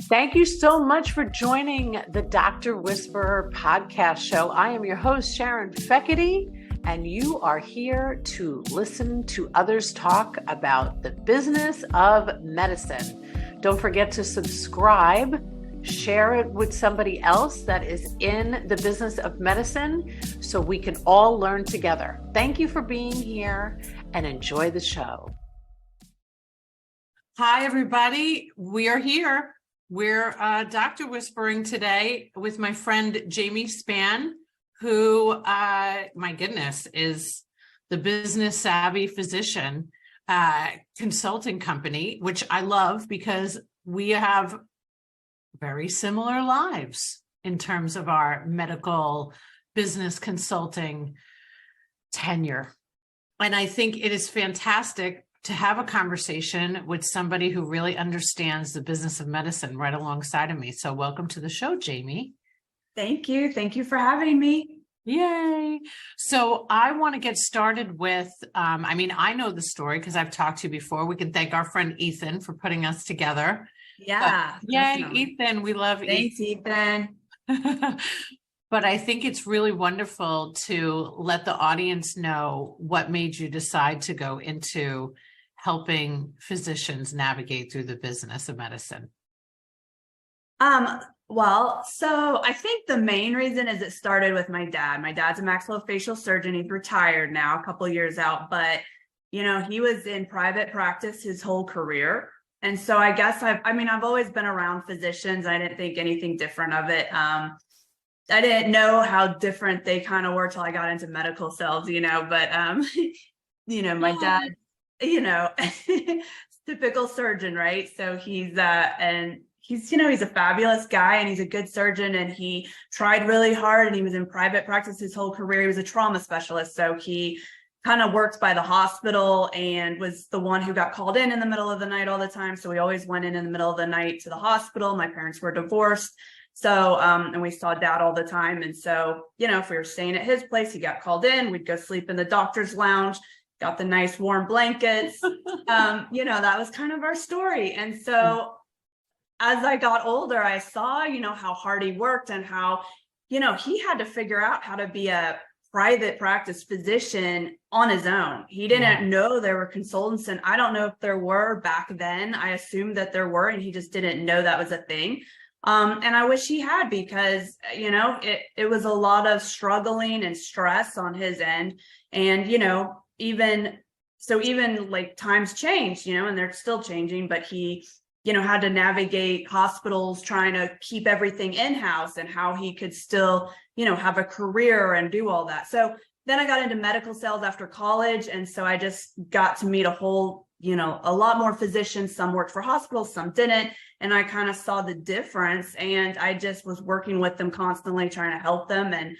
Thank you so much for joining the Dr. Whisperer podcast show. I am your host, Sharon Feckety, and you are here to listen to others talk about the business of medicine. Don't forget to subscribe, share it with somebody else that is in the business of medicine so we can all learn together. Thank you for being here and enjoy the show. Hi, everybody. We are here. We're Dr. Whispering today with my friend Jamie Spann, who, my goodness, is the business savvy physician consulting company, which I love because we have very similar lives in terms of our medical business consulting tenure. And I think it is fantastic to have a conversation with somebody who really understands the business of medicine right alongside of me. So welcome to the show, Jamie. Thank you. Thank you for having me. Yay. So I want to get started with, I know the story because I've talked to you before. We can thank our friend Ethan for putting us together. Yeah. Yay, Ethan. We love Thanks, Ethan. But I think it's really wonderful to let the audience know what made you decide to go into helping physicians navigate through the business of medicine. Well, so I think the main reason is it started with my dad. My dad's a maxillofacial surgeon. He's retired now, a couple of years out, but he was in private practice his whole career. And so I guess I've always been around physicians. I didn't think anything different of it. I didn't know how different they kind of were till I got into medical sales, but my dad, typical surgeon, right? So he's a fabulous guy and he's a good surgeon and he tried really hard and he was in private practice his whole career. He was a trauma specialist. So he kind of worked by the hospital and was the one who got called in the middle of the night all the time. So we always went in the middle of the night to the hospital. My parents were divorced. So, and we saw dad all the time. And so, if we were staying at his place, he got called in, we'd go sleep in the doctor's lounge, got the nice warm blankets. That was kind of our story. And so as I got older, I saw, how hard he worked and how, he had to figure out how to be a private practice physician on his own. He didn't know there were consultants, and I don't know if there were back then. I assumed that there were, and he just didn't know that was a thing. And I wish he had, because, it was a lot of struggling and stress on his end. And, even like times changed, and they're still changing, but he, had to navigate hospitals trying to keep everything in-house and how he could still, have a career and do all that. So then I got into medical sales after college. And so I just got to meet a lot more physicians. Some worked for hospitals, some didn't. And I kind of saw the difference, and I just was working with them constantly, trying to help them. And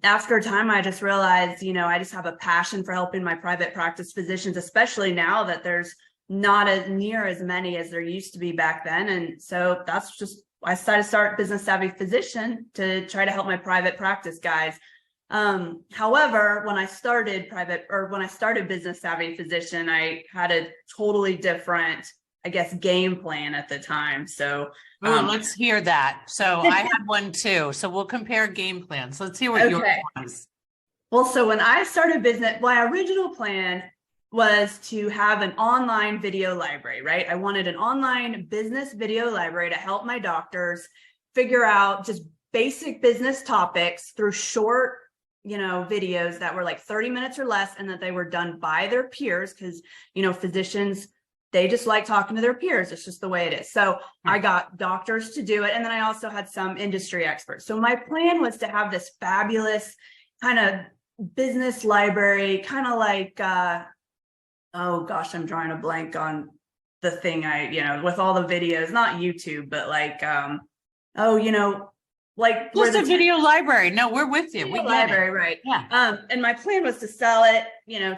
after a time, I just realized, I just have a passion for helping my private practice physicians, especially now that there's not near as many as there used to be back then. And so I decided to start Business Savvy Physician to try to help my private practice guys. However, when I started Business Savvy Physician, I had a totally different, game plan at the time. So let's hear that. So I had one too. So we'll compare game plans. Let's hear what yours was. Well, so when I started business, my original plan was to have an online video library, right? I wanted an online business video library to help my doctors figure out just basic business topics through short, videos that were like 30 minutes or less, and that they were done by their peers, because, physicians, they just like talking to their peers. It's just the way it is. So I got doctors to do it. And then I also had some industry experts. So my plan was to have this fabulous kind of business library, kind of like, oh gosh, I'm drawing a blank on the thing with all the videos, not YouTube, but like, like just a video library. No, we're with you. We library, right? Yeah. And my plan was to sell it,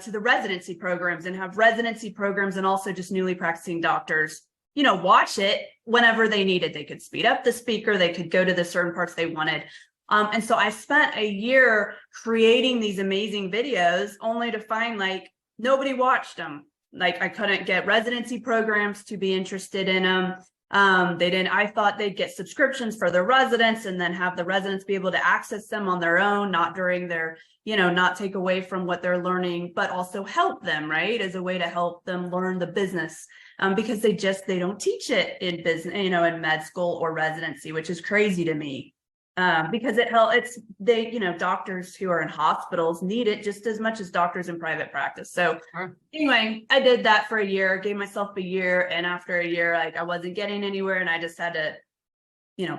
to the residency programs, and have residency programs, and also just newly practicing doctors, watch it whenever they needed. They could speed up the speaker. They could go to the certain parts they wanted. And so I spent a year creating these amazing videos, only to find like nobody watched them. Like I couldn't get residency programs to be interested in them. I thought they'd get subscriptions for their residents and then have the residents be able to access them on their own, not during their, not take away from what they're learning, but also help them, right? As a way to help them learn the business. Because they don't teach it in business, in med school or residency, which is crazy to me. Because doctors who are in hospitals need it just as much as doctors in private practice. So anyway, I did that for a year, gave myself a year. And after a year, I wasn't getting anywhere and I just had to,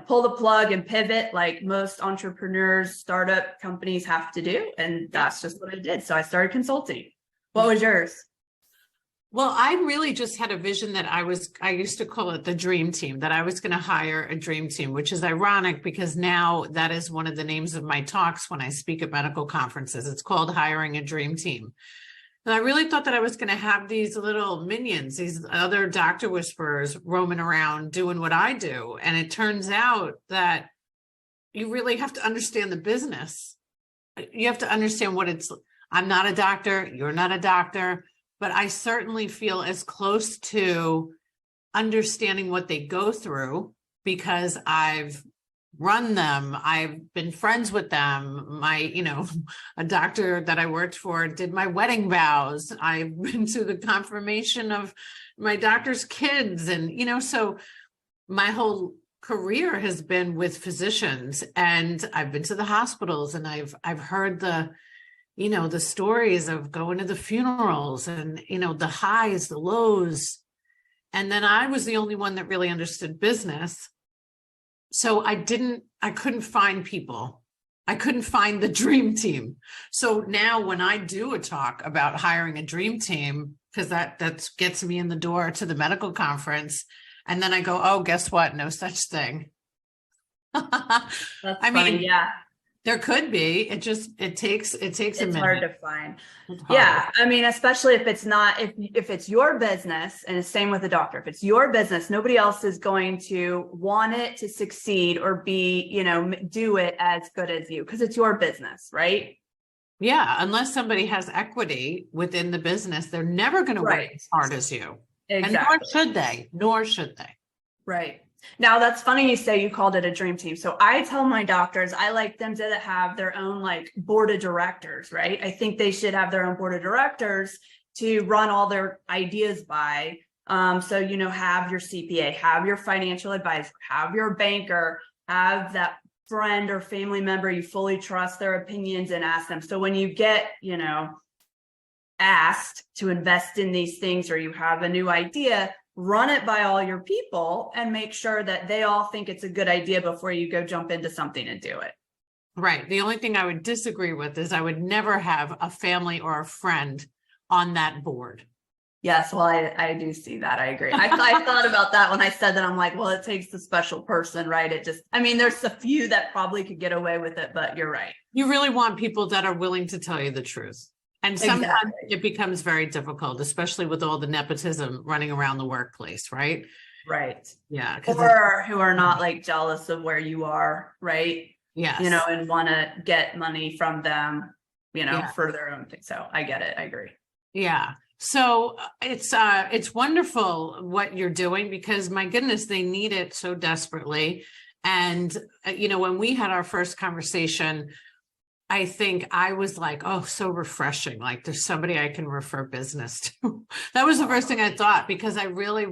pull the plug and pivot like most entrepreneurs, startup companies have to do. And that's just what I did. So I started consulting. What was yours? Well, I really just had a vision that I used to call it the dream team, that I was going to hire a dream team, which is ironic because now that is one of the names of my talks when I speak at medical conferences. It's called Hiring a Dream Team. And I really thought that I was going to have these little minions, these other doctor whisperers roaming around doing what I do. And it turns out that you really have to understand the business. You have to understand I'm not a doctor, you're not a doctor. But I certainly feel as close to understanding what they go through because I've run them. I've been friends with them. A doctor that I worked for did my wedding vows. I've been to the confirmation of my doctor's kids. And, so my whole career has been with physicians and I've been to the hospitals and I've heard the stories of going to the funerals and, the highs, the lows. And then I was the only one that really understood business. So I couldn't find people. I couldn't find the dream team. So now when I do a talk about hiring a dream team, because that gets me in the door to the medical conference. And then I go, oh, guess what? No such thing. That's funny, yeah. There could be. It takes a minute. It's hard to find. Yeah. I mean, especially if it's not, if it's your business, and the same with the doctor, if it's your business, nobody else is going to want it to succeed or be, do it as good as you because it's your business, right? Yeah. Unless somebody has equity within the business, they're never going to work as hard as you. Exactly. And nor should they. Right. Now that's funny you say you called it a dream team. So I tell my doctors, I like them to have their own board of directors, right? I think they should have their own board of directors to run all their ideas by. So, have your CPA, have your financial advisor, have your banker, have that friend or family member you fully trust their opinions and ask them. So when you get, asked to invest in these things or you have a new idea, run it by all your people and make sure that they all think it's a good idea before you go jump into something and do it. Right. The only thing I would disagree with is I would never have a family or a friend on that board. Yes. Well, I do see that. I agree. I thought about that when I said that. I'm like, well, it takes the special person, right? There's a few that probably could get away with it, but you're right. You really want people that are willing to tell you the truth. And sometimes it becomes very difficult, especially with all the nepotism running around the workplace, right? Right. Yeah. Or who are not jealous of where you are, right? Yes. And want to get money from them, for their own thing. So I get it. I agree. Yeah. So it's wonderful what you're doing because my goodness, they need it so desperately. And, when we had our first conversation, I think I was like, oh, so refreshing. There's somebody I can refer business to. That was the first thing I thought, because I really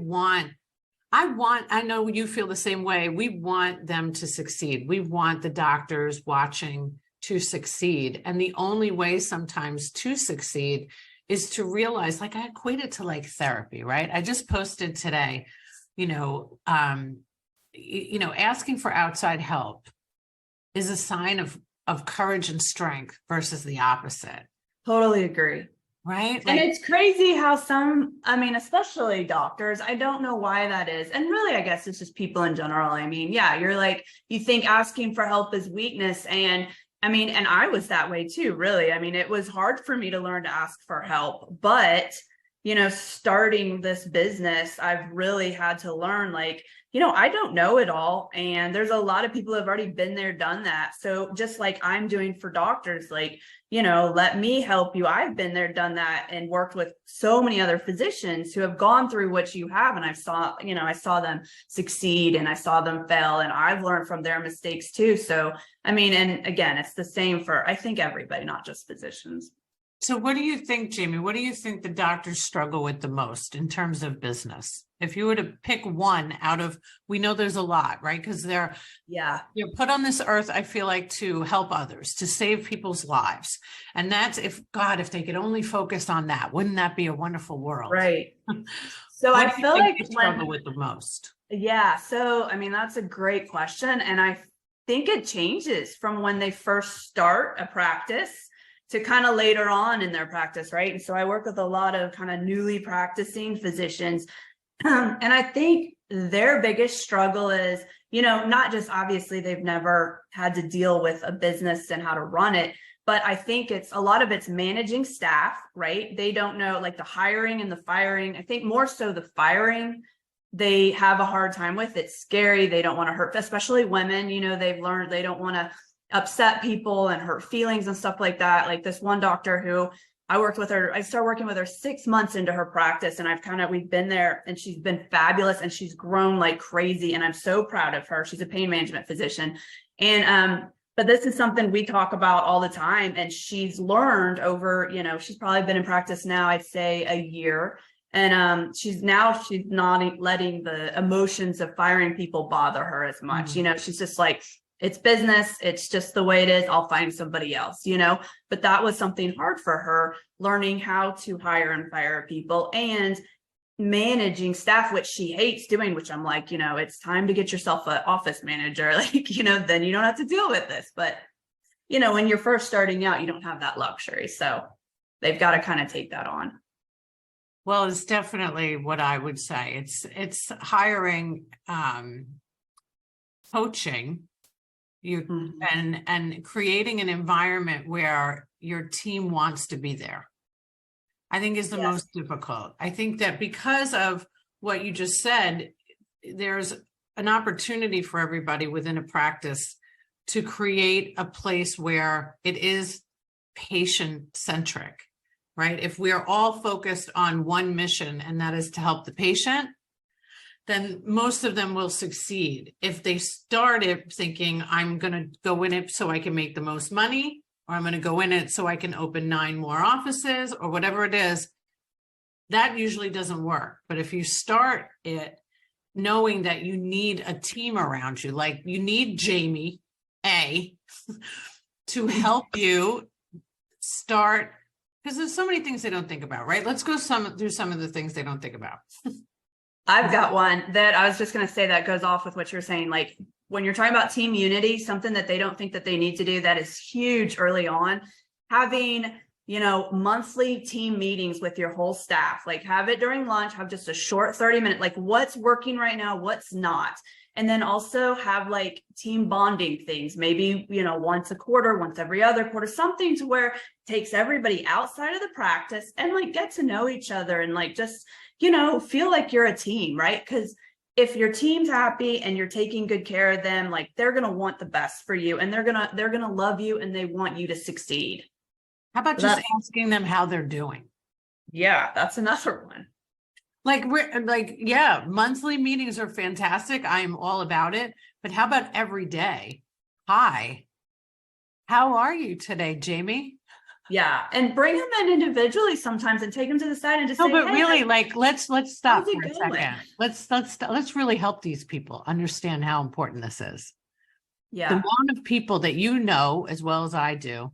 I know you feel the same way. We want them to succeed. We want the doctors watching to succeed. And the only way sometimes to succeed is to realize, I equate it to therapy, right? I just posted today, asking for outside help is a sign of courage and strength versus the opposite. Totally agree. Right. And it's crazy how especially doctors, I don't know why that is. And really, I guess it's just people in general. You're you think asking for help is weakness. And I was that way too, really. It was hard for me to learn to ask for help, but starting this business, I've really had to learn, like, I don't know it all. And there's a lot of people who have already been there, done that. So just like I'm doing for doctors, like, let me help you. I've been there, done that, and worked with so many other physicians who have gone through what you have. And I saw them succeed and I saw them fail, and I've learned from their mistakes too. So, I mean, and again, it's the same for, I think, everybody, not just physicians. So what do you think, Jamie? What do you think the doctors struggle with the most in terms of business? If you were to pick one out of, we know there's a lot, right? Because they're put on this earth, I feel like, to help others, to save people's lives. And that's, if they could only focus on that, wouldn't that be a wonderful world? Right. So I feel like they struggle with the most. Yeah. So, I mean, that's a great question. And I think it changes from when they first start a practice to kind of later on in their practice, right? And so I work with a lot of kind of newly practicing physicians. And I think their biggest struggle is, not just obviously they've never had to deal with a business and how to run it, but I think a lot of it's managing staff, right? They don't know, like, the hiring and the firing. I think more so the firing, they have a hard time with. It's scary. They don't want to hurt, especially women. They've learned they don't want to upset people and hurt feelings and stuff like that. Like this one doctor who I started working with her 6 months into her practice, and we've been there, and she's been fabulous, and she's grown like crazy. And I'm so proud of her. She's a pain management physician. And, but this is something we talk about all the time. And she's learned over, she's probably been in practice now, I'd say a year. And she's not letting the emotions of firing people bother her as much. Mm-hmm. She's just like, it's business. It's just the way it is. I'll find somebody else, but that was something hard for her, learning how to hire and fire people and managing staff, which she hates doing, which I'm like, it's time to get yourself an office manager. Like, then you don't have to deal with this. But, when you're first starting out, you don't have that luxury. So they've got to kind of take that on. Well, it's definitely what I would say. It's hiring, coaching, and creating an environment where your team wants to be there, I think, is the most difficult. I think that because of what you just said, there's an opportunity for everybody within a practice to create a place where it is patient-centric, right? If we're all focused on one mission, and that is to help the patient, then most of them will succeed. If they started thinking, I'm going to go in it so I can make the most money, or I'm going to go in it so I can open 9 more offices, or whatever it is, that usually doesn't work. But if you start it knowing that you need a team around you, like you need Jamie A to help you start, because there's so many things they don't think about, right? Let's go through some of the things they don't think about. I've got one that I was just going to say that goes off with what you're saying. Like when you're talking about team unity, something that they don't think that they need to do that is huge early on, having, monthly team meetings with your whole staff, like have it during lunch, have just a short 30-minute, like what's working right now, what's not. And then also have like team bonding things, maybe, once a quarter, once every other quarter, something to where it takes everybody outside of the practice and like get to know each other and like just, feel like you're a team, right? Because if your team's happy and you're taking good care of them, like they're going to want the best for you, and they're going to love you, and they want you to succeed. How about just asking them how they're doing? Yeah, that's another one. Monthly meetings are fantastic. I am all about it. But how about every day? Hi, how are you today, Jamie? Yeah, and bring them in individually sometimes and take them to the side and just say, but hey, really, let's stop for a going? second. Let's really help these people understand how important this is. Yeah, the amount of people that as well as I do,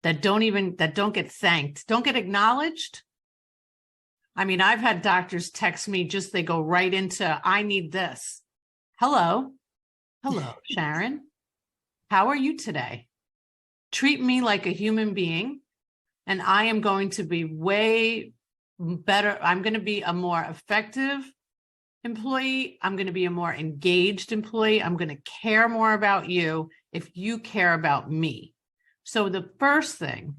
that don't get thanked, don't get acknowledged. I mean, I've had doctors text me, they go right into, I need this. Hello, Sharon. How are you today? Treat me like a human being, and I am going to be way better. I'm going to be a more effective employee. I'm going to be a more engaged employee. I'm going to care more about you if you care about me. So the first thing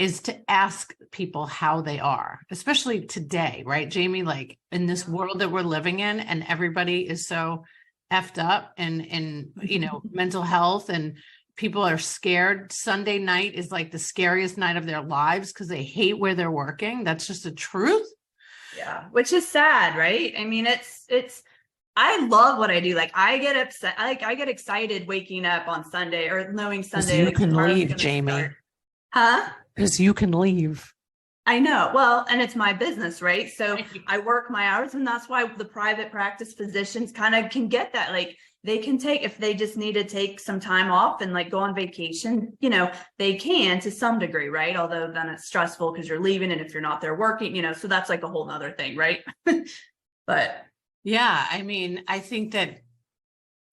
is to ask people how they are, especially today, right, Jamie? Like in this world that we're living in, and everybody is so effed up and mental health, and people are scared. Sunday night is like the scariest night of their lives because they hate where they're working. That's just the truth. Yeah, which is sad, right? I mean, I love what I do. Like I get upset, I get excited waking up on Sunday or knowing Sunday. You like, can tomorrow's leave, gonna Jamie. start. Huh? Because you can leave. I know. Well, and it's my business, right? So I work my hours, and that's why the private practice physicians kind of can get that. Like they can take, if they just need to take some time off and like go on vacation, they can to some degree, right? Although then it's stressful because you're leaving, and if you're not there working, so that's like a whole nother thing, right? But yeah, I mean, I think that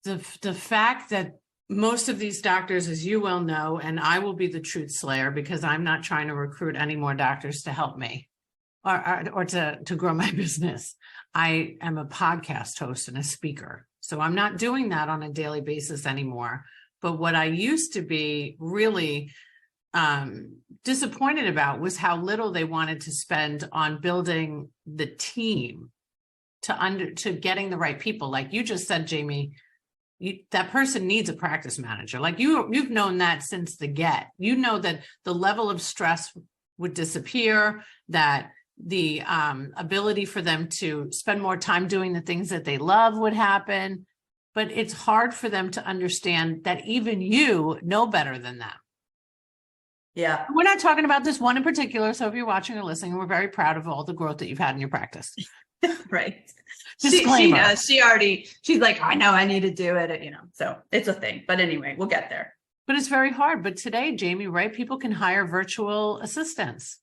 the fact that most of these doctors, as you well know, and I will be the truth slayer because I'm not trying to recruit any more doctors to help me or to grow my business. I am a podcast host and a speaker. So I'm not doing that on a daily basis anymore. But what I used to be really disappointed about was how little they wanted to spend on building the team to getting the right people. Like you just said, Jamie, that person needs a practice manager. Like you've known that since the get. You know that the level of stress would disappear, that the ability for them to spend more time doing the things that they love would happen. But it's hard for them to understand that even you know better than them. yeah, We're not talking about this one in particular. So if you're watching or listening, we're very proud of all the growth that you've had in your practice. right. Disclaimer. She's like, I know I need to do it, so it's a thing. But anyway, we'll get there. But it's very hard. But today, Jamie, right? People can hire virtual assistants.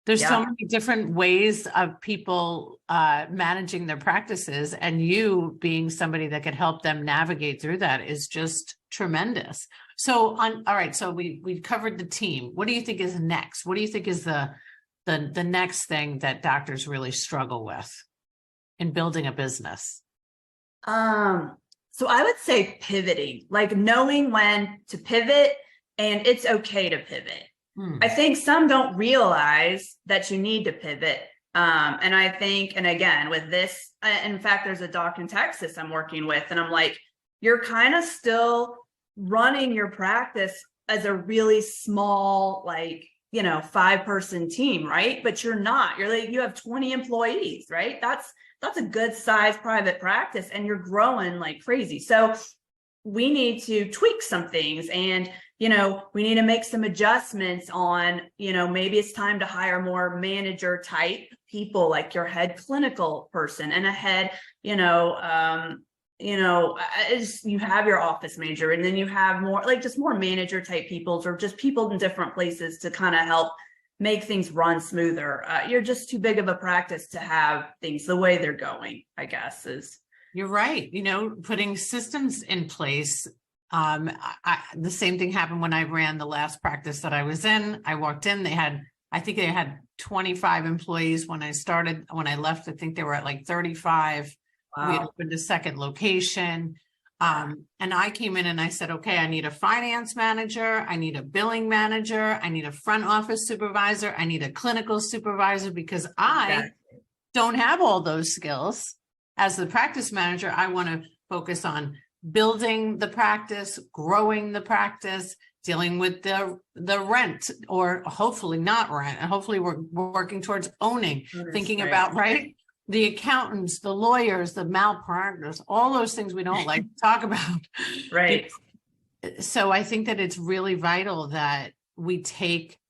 There's so many different ways of people managing their practices, and you being somebody that could help them navigate through that is just tremendous. So all right, so we covered the team. What do you think is next? What do you think is the next thing that doctors really struggle with in building a business? So I would say pivoting, like knowing when to pivot, and it's okay to pivot. I think some don't realize that you need to pivot. And I think, and again, with this, in fact, there's a doc in Texas I'm working with, and I'm like, you're kind of still running your practice as a really small, 5-person team, right? But you're not. You're like, you have 20 employees, right? That's a good size private practice, and you're growing like crazy. So we need to tweak some things, and we need to make some adjustments on, maybe it's time to hire more manager type people, like your head clinical person and a head, you have your office manager, and then you have more just more manager type people, or just people in different places to kind of help make things run smoother. You're just too big of a practice to have things the way they're going, I guess is. You're right. Putting systems in place. The same thing happened when I ran the last practice that I was in. I walked in, I think they had 25 employees when I started. When I left, I think they were at like 35. Wow. We had opened a second location. And I came in and I said, okay, I need a finance manager. I need a billing manager. I need a front office supervisor. I need a clinical supervisor, because I don't have all those skills. As the practice manager, I want to focus on building the practice, growing the practice, dealing with the rent, or hopefully not rent. And hopefully we're working towards owning, thinking about, right? The accountants, the lawyers, the malpractice, all those things we don't like to talk about. Right. So I think that it's really vital that we take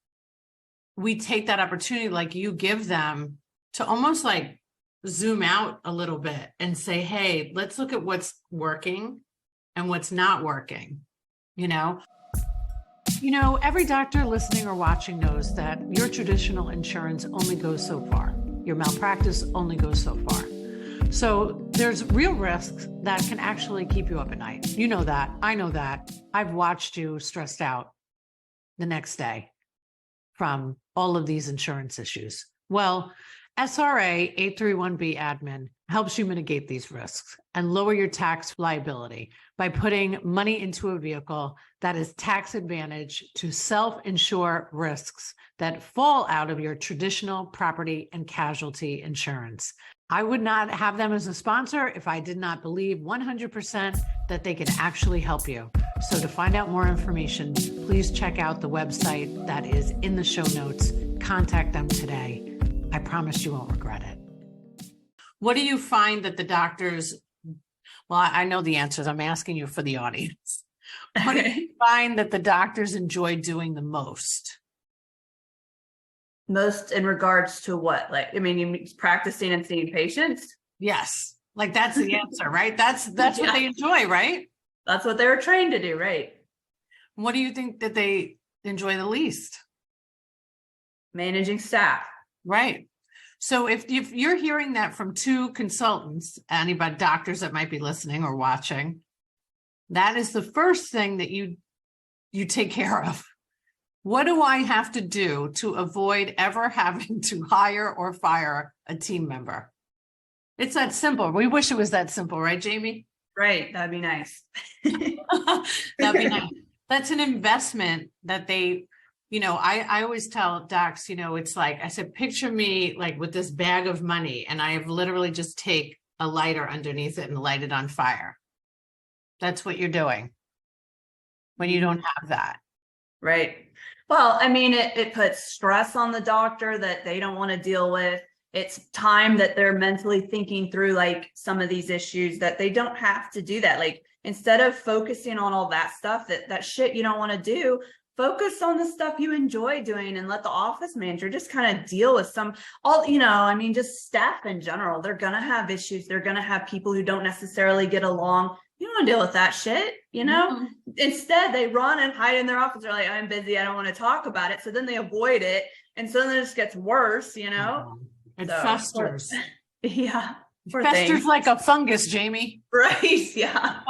that opportunity, like you give them, to almost like zoom out a little bit and say, hey, let's look at what's working and what's not working. Every doctor listening or watching knows that your traditional insurance only goes so far. Your malpractice only goes so far. So there's real risks that can actually keep you up at night. You know that. I know that. I've watched you stressed out the next day from all of these insurance issues. Well, SRA 831B admin helps you mitigate these risks and lower your tax liability by putting money into a vehicle that is tax advantage to self-insure risks that fall out of your traditional property and casualty insurance. I would not have them as a sponsor if I did not believe 100% that they can actually help you. So to find out more information, please check out the website that is in the show notes. Contact them today. I promise you won't regret it. What do you find that the doctors, well, I know the answers. I'm asking you for the audience. What do you find that the doctors enjoy doing the most? Most in regards to what? Like, I mean, you mean practicing and seeing patients? Yes. Like that's the answer, right? That's what they enjoy, right? That's what they were trained to do, right? What do you think that they enjoy the least? Managing staff. Right. So if you're hearing that from two consultants, anybody, doctors that might be listening or watching, that is the first thing that you take care of. What do I have to do to avoid ever having to hire or fire a team member? It's that simple. We wish it was that simple, right, Jamie? Right. That'd be nice. That'd be nice. That's an investment that they, I always tell docs, it's like, I said, picture me like with this bag of money and I have literally just take a lighter underneath it and light it on fire. That's what you're doing when you don't have that. Right. Well, I mean, it puts stress on the doctor that they don't want to deal with. It's time that they're mentally thinking through like some of these issues that they don't have to do that. Like instead of focusing on all that stuff, that shit you don't want to do, focus on the stuff you enjoy doing and let the office manager just kind of deal with just staff in general. They're going to have issues. They're going to have people who don't necessarily get along. You don't want to deal with that shit, Mm-hmm. Instead, they run and hide in their office. They're like, I'm busy. I don't want to talk about it. So then they avoid it. And so then it just gets worse, It So, festers. Yeah. Festers like a fungus, Jamie. Right. Yeah.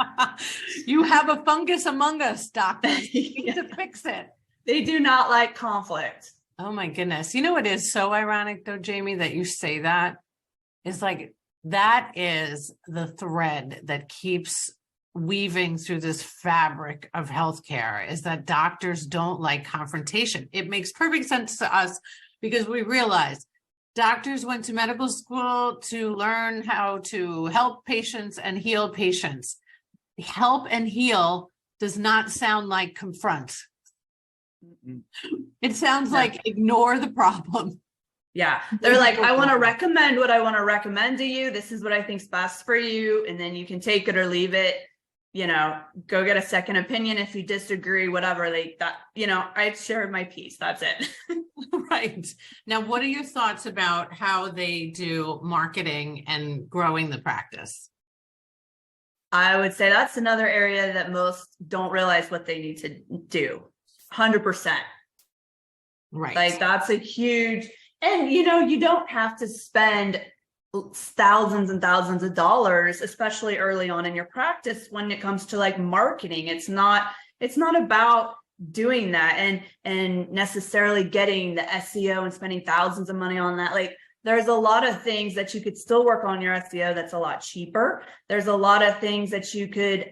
You have a fungus among us, doctor. You need to fix it. They do not like conflict. Oh my goodness. You know, it is so ironic though, Jamie, that you say that. It's like, that is the thread that keeps weaving through this fabric of healthcare, is that doctors don't like confrontation. It makes perfect sense to us because we realize doctors went to medical school to learn how to help patients and heal patients. Help and heal does not sound like confront. It sounds like ignore the problem. Yeah. They're like, I want to recommend what I want to recommend to you. This is what I think's best for you. And then you can take it or leave it, go get a second opinion if you disagree, whatever. Like that, I shared my piece. That's it. Right. Now, what are your thoughts about how they do marketing and growing the practice? I would say that's another area that most don't realize what they need to do. 100%. Right. Like that's a huge, and you don't have to spend thousands and thousands of dollars, especially early on in your practice when it comes to like marketing. It's not about doing that and necessarily getting the SEO and spending thousands of money on that. Like there's a lot of things that you could still work on your SEO that's a lot cheaper. There's a lot of things that you could,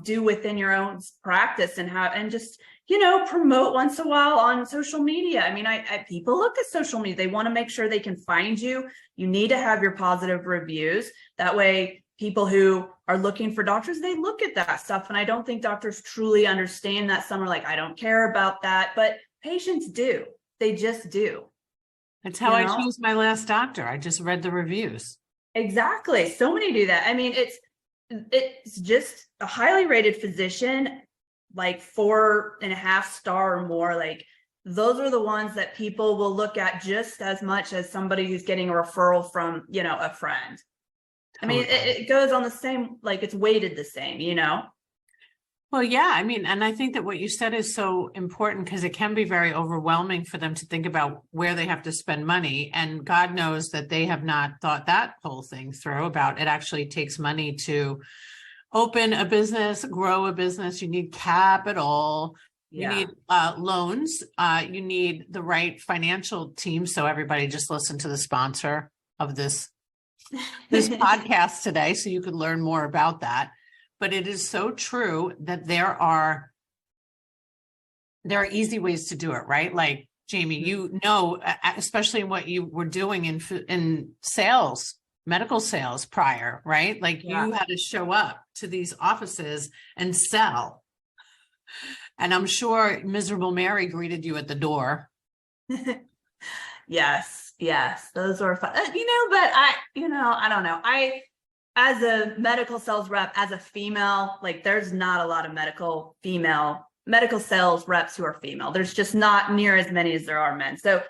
do within your own practice and just promote once in a while on social media. I mean, people look at social media. They want to make sure they can find you. You need to have your positive reviews. That way, people who are looking for doctors, they look at that stuff. And I don't think doctors truly understand that. Some are like, I don't care about that. But patients do. They just do. That's how I chose my last doctor. I just read the reviews. Exactly. So many do that. I mean, it's just a highly rated physician, like 4.5 star or more. Like those are the ones that people will look at just as much as somebody who's getting a referral from, a friend. I mean, it goes on the same, like it's weighted the same, Well, yeah, I mean, and I think that what you said is so important because it can be very overwhelming for them to think about where they have to spend money. And God knows that they have not thought that whole thing through about it actually takes money to open a business, grow a business. You need capital, you need loans, you need the right financial team. So everybody just listen to the sponsor of this this podcast today so you could learn more about that. But it is so true that there are easy ways to do it, right? Like Jamie, you know, especially in what you were doing in sales, medical sales prior, right? Like Yeah. you had to show up to these offices and sell. And I'm sure miserable Mary greeted you at the door. Yes, those were fun. But I don't know. As a medical sales rep, as a female, like there's not a lot of medical sales reps who are female. There's just not near as many as there are men. So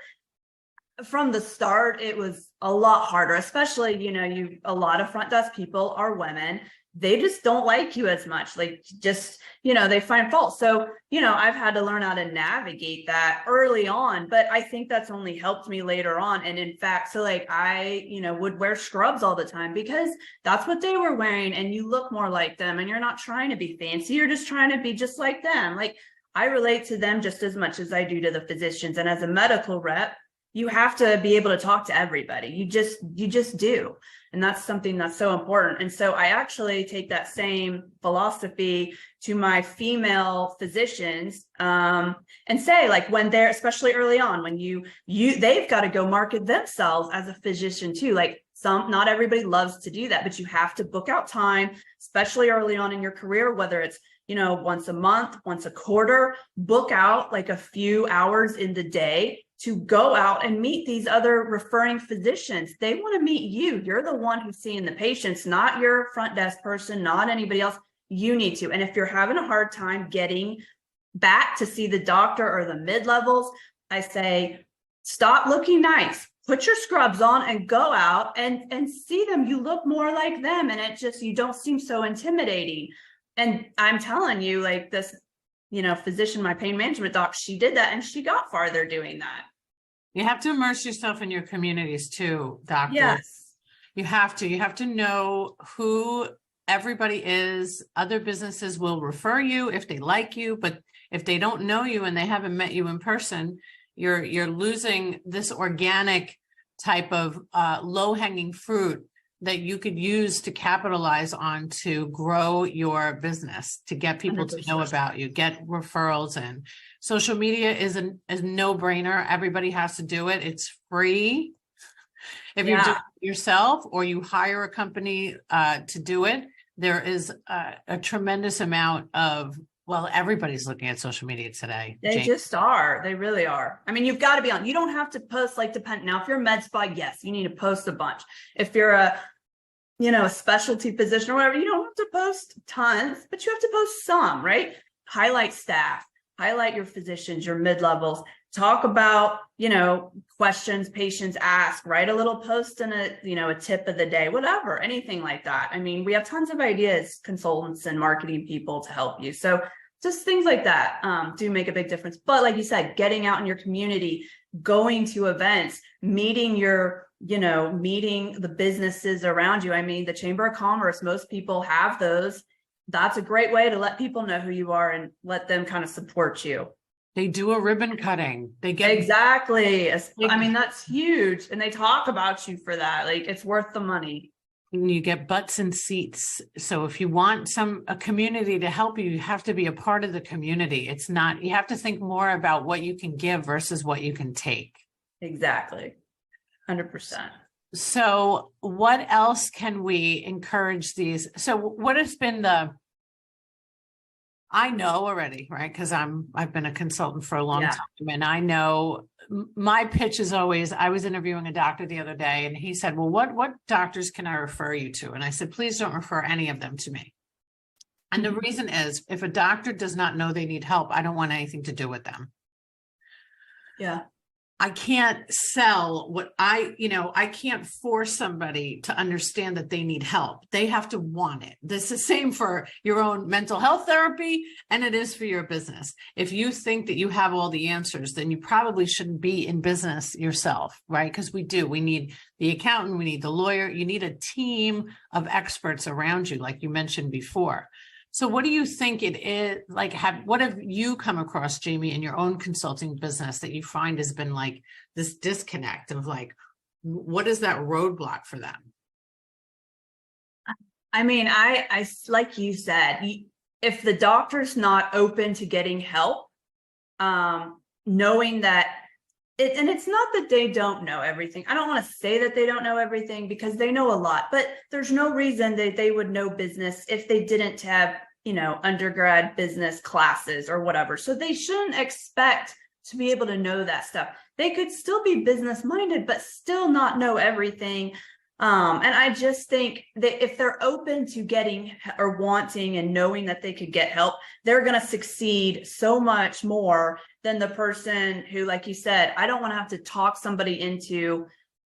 from the start, it was a lot harder, especially, a lot of front desk people are women. They just don't like you as much, they find fault. So, I've had to learn how to navigate that early on, but I think that's only helped me later on. And in fact, so I, would wear scrubs all the time because that's what they were wearing. And you look more like them and you're not trying to be fancy. You're just trying to be just like them. Like I relate to them just as much as I do to the physicians. And as a medical rep, you have to be able to talk to everybody. You just do. And that's something that's so important. And so I actually take that same philosophy to my female physicians, and say, like, when they're, especially early on, when they've got to go market themselves as a physician too. Like not everybody loves to do that, but you have to book out time, especially early on in your career, whether it's, once a month, once a quarter, book out like a few hours in the day to go out and meet these other referring physicians. They want to meet you. You're the one who's seeing the patients, not your front desk person, not anybody else. You need to. And if you're having a hard time getting back to see the doctor or the mid-levels, I say, stop looking nice. Put your scrubs on and go out and see them. You look more like them. And you don't seem so intimidating. And I'm telling you, like this, physician, my pain management doc, she did that and she got farther doing that. You have to immerse yourself in your communities too, doctor. Yes. You have to know who everybody is. Other businesses will refer you if they like you, but if they don't know you and they haven't met you in person, you're losing this organic type of low-hanging fruit that you could use to capitalize on to grow your business, to get people 100%. to know about you, get referrals in. Social media is a no-brainer. Everybody has to do it. It's free. If you're doing it yourself or you hire a company to do it, there is a tremendous amount of, everybody's looking at social media today. They just are. They really are. I mean, you've got to be on. You don't have to post now, if you're a med spa, yes, you need to post a bunch. If you're a specialty physician or whatever, you don't have to post tons, but you have to post some, right? Highlight staff, highlight your physicians, your mid-levels, talk about, questions patients ask, write a little post and a tip of the day, whatever, anything like that. I mean, we have tons of ideas, consultants and marketing people to help you. So just things like that do make a big difference. But like you said, getting out in your community, going to events, meeting the businesses around you. I mean, the Chamber of Commerce, most people have those. That's a great way to let people know who you are and let them kind of support you. They do a ribbon cutting. They get exactly. I mean, that's huge. And they talk about you for that. Like, it's worth the money. You get butts and seats. So if you want a community to help you, you have to be a part of the community. It's not, you have to think more about what you can give versus what you can take. Exactly. 100%. So what else can we encourage these? So what has been I know already, right? Because I've been a consultant for a long time, and I know my pitch is always, I was interviewing a doctor the other day and he said, well, what doctors can I refer you to? And I said, please don't refer any of them to me. And the reason is, if a doctor does not know they need help, I don't want anything to do with them. Yeah. I can't sell I can't force somebody to understand that they need help. They have to want it. This is the same for your own mental health therapy, and it is for your business. If you think that you have all the answers, then you probably shouldn't be in business yourself, right? Because we need the accountant, we need the lawyer, you need a team of experts around you, like you mentioned before. So what do you think it is like? What have you come across, Jamie, in your own consulting business that you find has been like this disconnect of like, what is that roadblock for them? I mean, I like you said, if the doctor's not open to getting help, knowing that and it's not that they don't know everything. I don't want to say that they don't know everything, because they know a lot, but there's no reason that they would know business if they didn't have, undergrad business classes or whatever. So they shouldn't expect to be able to know that stuff. They could still be business minded, but still not know everything. And I just think that if they're open to getting or wanting and knowing that they could get help, they're going to succeed so much more than the person who, like you said, I don't want to have to talk somebody into,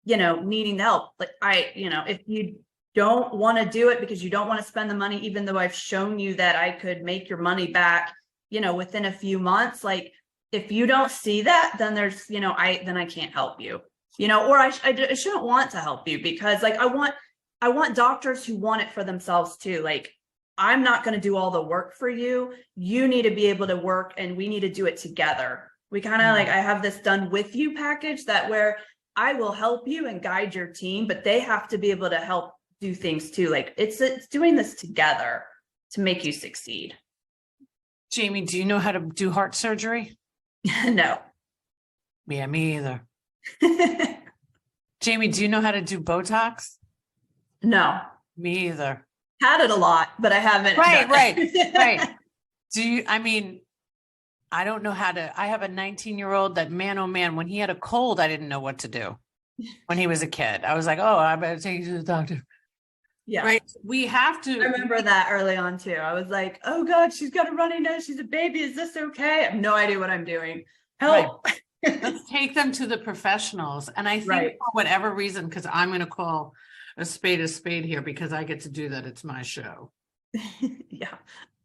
needing help. Like if you don't want to do it because you don't want to spend the money, even though I've shown you that I could make your money back, within a few months, like if you don't see that, then there's, then I can't help you. Or I shouldn't want to help you, because like I want doctors who want it for themselves too. Like, I'm not going to do all the work for you. You need to be able to work, and we need to do it together. We kind of like, I have this done with you package that where I will help you and guide your team, but they have to be able to help do things too. Like it's doing this together to make you succeed. Jamie, do you know how to do heart surgery? No. Yeah, me either. Jamie, do you know how to do Botox? No. Me either. Had it a lot, but I haven't. Right. I don't know how to. I have a 19-year-old that, man, oh man, when he had a cold, I didn't know what to do. When he was a kid, I was like, oh, I better take you to the doctor. Yeah. Right. We have to. I remember that early on too. I was like, oh God, she's got a runny nose. She's a baby. Is this okay? I have no idea what I'm doing. Help. Right. Let's take them to the professionals. And I think for whatever reason, because I'm going to call a spade here, because I get to do that. It's my show. Yeah.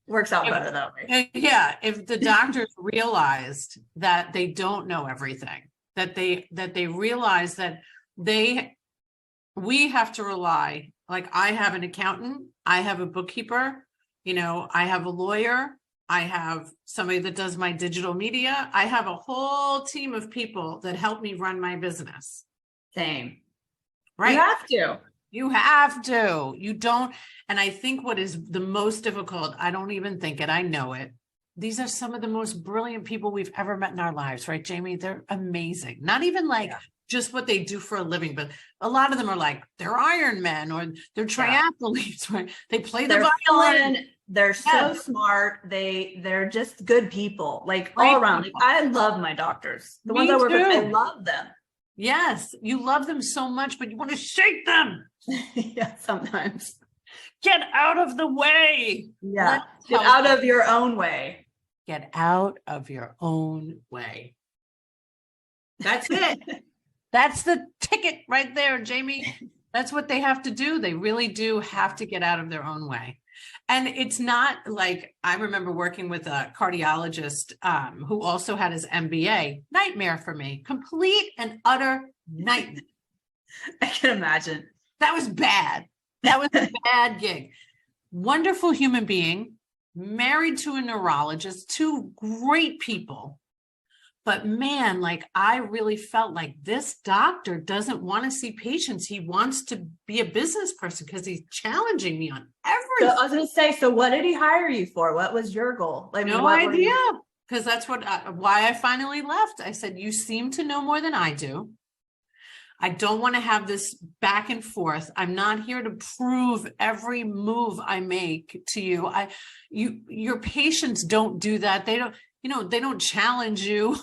Works out better that way. Yeah. If the doctors realized that they don't know everything, that they realize that we have to rely, like I have an accountant, I have a bookkeeper, I have a lawyer, I have somebody that does my digital media. I have a whole team of people that help me run my business. Same. Right. You have to. You don't. And I think what is the most difficult, I don't even think it, I know it. These are some of the most brilliant people we've ever met in our lives, right, Jamie? They're amazing. Not even like just what they do for a living, but a lot of them are like, they're Iron Men or they're triathletes, right? They play the violin. Fun. They're so smart. They're just good people, like all around. Like, I love my doctors. The ones I work with, I love them. Yes, you love them so much, but you want to shake them. Yeah, sometimes. Get out of the way. Yeah, get out of your own way. Get out of your own way. That's it. That's the ticket right there, Jamie. That's what they have to do. They really do have to get out of their own way. And it's not like, I remember working with a cardiologist who also had his MBA. Nightmare for me. Complete and utter nightmare. I can imagine. That was bad. That was a bad gig. Wonderful human being, married to a neurologist, two great people. But man, like I really felt like this doctor doesn't want to see patients. He wants to be a business person because he's challenging me on everything. So I was going to say, so what did he hire you for? What was your goal? Like, no idea. Because that's why I finally left. I said, you seem to know more than I do. I don't want to have this back and forth. I'm not here to prove every move I make to you. Your patients don't do that. They don't challenge you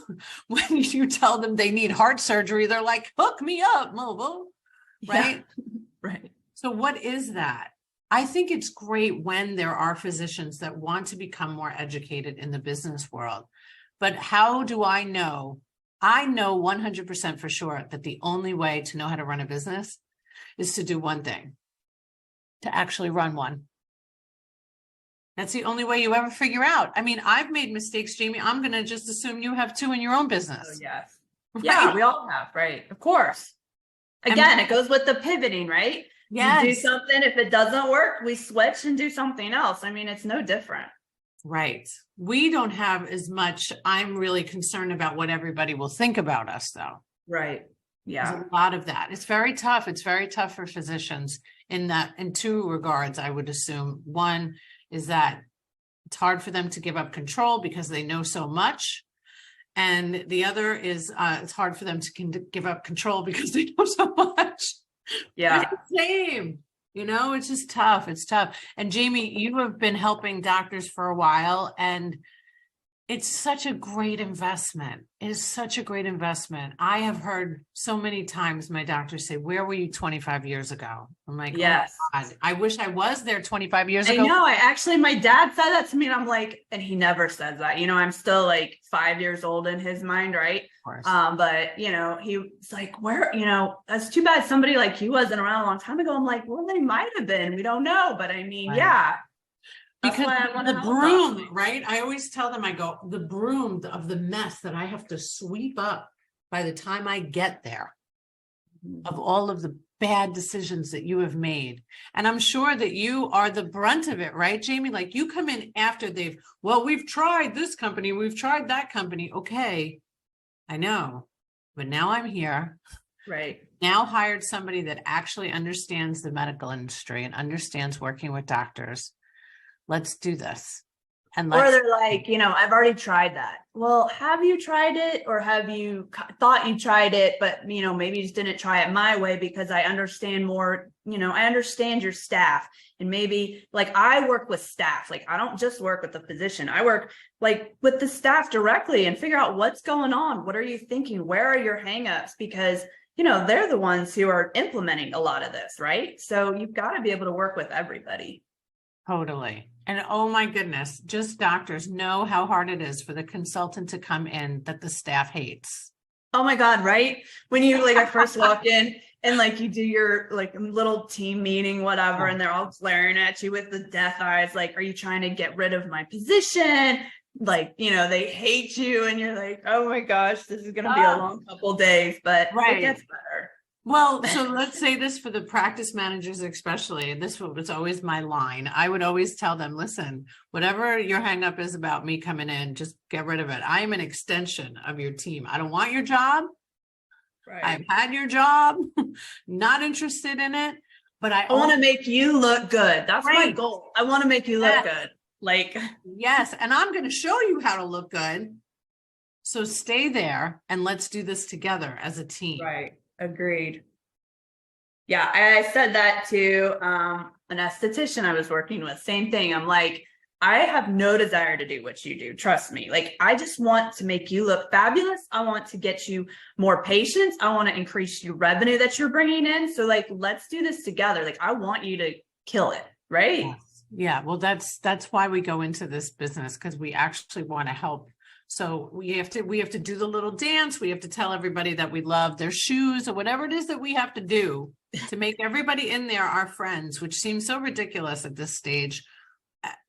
when you tell them they need heart surgery. They're like, hook me up, mobile. Right? Yeah. Right. So what is that? I think it's great when there are physicians that want to become more educated in the business world. But how do I know? I know 100% for sure that the only way to know how to run a business is to do one thing, to actually run one. That's the only way you ever figure out. I mean, I've made mistakes, Jamie. I'm going to just assume you have too in your own business. Oh, yes. Right? Yeah, we all have, right? Of course. Again, it goes with the pivoting, right? Yes. You do something. If it doesn't work, we switch and do something else. I mean, it's no different. Right. We don't have as much. I'm really concerned about what everybody will think about us, though. Right. Yeah. There's a lot of that. It's very tough. It's very tough for physicians, in two regards, I would assume. One is that it's hard for them to give up control because they know so much. And the other is it's hard for them to give up control because they know so much. Yeah. Same. It's just tough. It's tough. And Jamie, you have been helping doctors for a while, and it's such a great investment. It is such a great investment. I have heard so many times my doctors say, "Where were you 25 years ago?" I'm like, yes. "Oh my God, I wish I was there 25 years ago." I know. My dad said that to me, and I'm like, and he never says that. I'm still like 5 years old in his mind, right? Of course. But he's like, where, that's too bad somebody like you wasn't around a long time ago. I'm like, well, they might have been. We don't know. But I mean, Right. Yeah. Because the broom, right? I always tell them, I go, the broom of the mess that I have to sweep up by the time I get there, of all of the bad decisions that you have made. And I'm sure that you are the brunt of it, right, Jamie? Like, you come in after we've tried this company, we've tried that company. Okay, I know, but now I'm here. Right. Now hired somebody that actually understands the medical industry and understands working with doctors. Let's do this. Or they're like, I've already tried that. Well, have you tried it, or have you thought you tried it, but maybe you just didn't try it my way because I understand more, I understand your staff, and maybe like I work with staff. Like, I don't just work with the physician. I work like with the staff directly and figure out what's going on. What are you thinking? Where are your hangups? Because they're the ones who are implementing a lot of this, right? So you've got to be able to work with everybody. Totally. And oh my goodness, just doctors know how hard it is for the consultant to come in that the staff hates. Oh my God, right? When you I first walk in and you do your little team meeting, whatever, and they're all glaring at you with the death eyes. Like, are you trying to get rid of my position? They hate you, and you're like, oh my gosh, this is going to be a long couple days, but it gets better. Well, so let's say this for the practice managers, especially. This was always my line. I would always tell them, listen, whatever your hang up is about me coming in, just get rid of it. I am an extension of your team. I don't want your job. Right. I've had your job, not interested in it, but I want to make you look good. That's my goal. I want to make you look good. Yes. And I'm going to show you how to look good. So stay there and let's do this together as a team. Right. Agreed. Yeah, I said that to an esthetician I was working with. Same thing. I'm like, I have no desire to do what you do. Trust me. I just want to make you look fabulous. I want to get you more patients. I want to increase your revenue that you're bringing in. So let's do this together. I want you to kill it. Right. Yes. Yeah. Well, that's why we go into this business, because we actually want to help. So we have to do the little dance. We have to tell everybody that we love their shoes, or whatever it is that we have to do to make everybody in there our friends, which seems so ridiculous at this stage.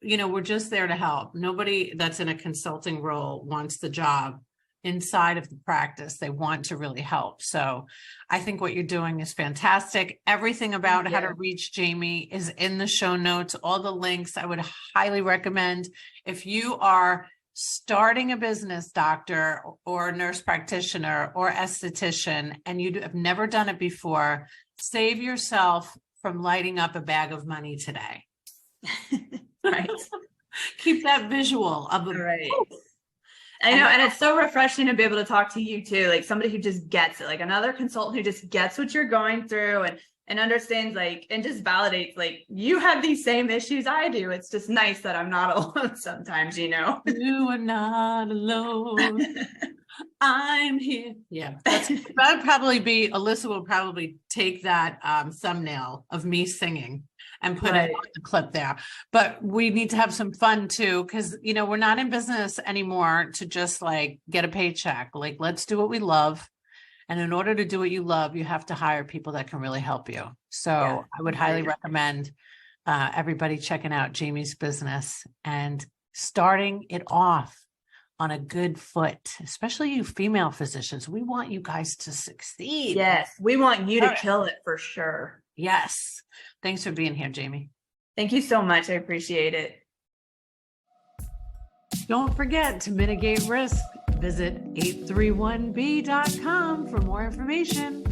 We're just there to help. Nobody that's in a consulting role wants the job inside of the practice. They want to really help. So I think what you're doing is fantastic. Everything about how to reach Jamie is in the show notes, all the links. I would highly recommend, if you are starting a business, doctor or nurse practitioner or esthetician, and you have never done it before, save yourself from lighting up a bag of money today. Right. Keep that visual of the right. I know, and it's so refreshing to be able to talk to you too, somebody who just gets it, another consultant who just gets what you're going through and understands, and just validates, you have these same issues I do. It's just nice that I'm not alone sometimes, You are not alone. I'm here. Yeah. That'd probably be, Alyssa will probably take that thumbnail of me singing and put it on the clip there. But we need to have some fun too, because, we're not in business anymore to just get a paycheck. Let's do what we love. And in order to do what you love, you have to hire people that can really help you. So I would highly recommend everybody checking out Jamie's business and starting it off on a good foot, especially you female physicians. We want you guys to succeed. Yes, we want you to kill it for sure. Yes. Thanks for being here, Jamie. Thank you so much. I appreciate it. Don't forget to mitigate risk. Visit 831b.com for more information.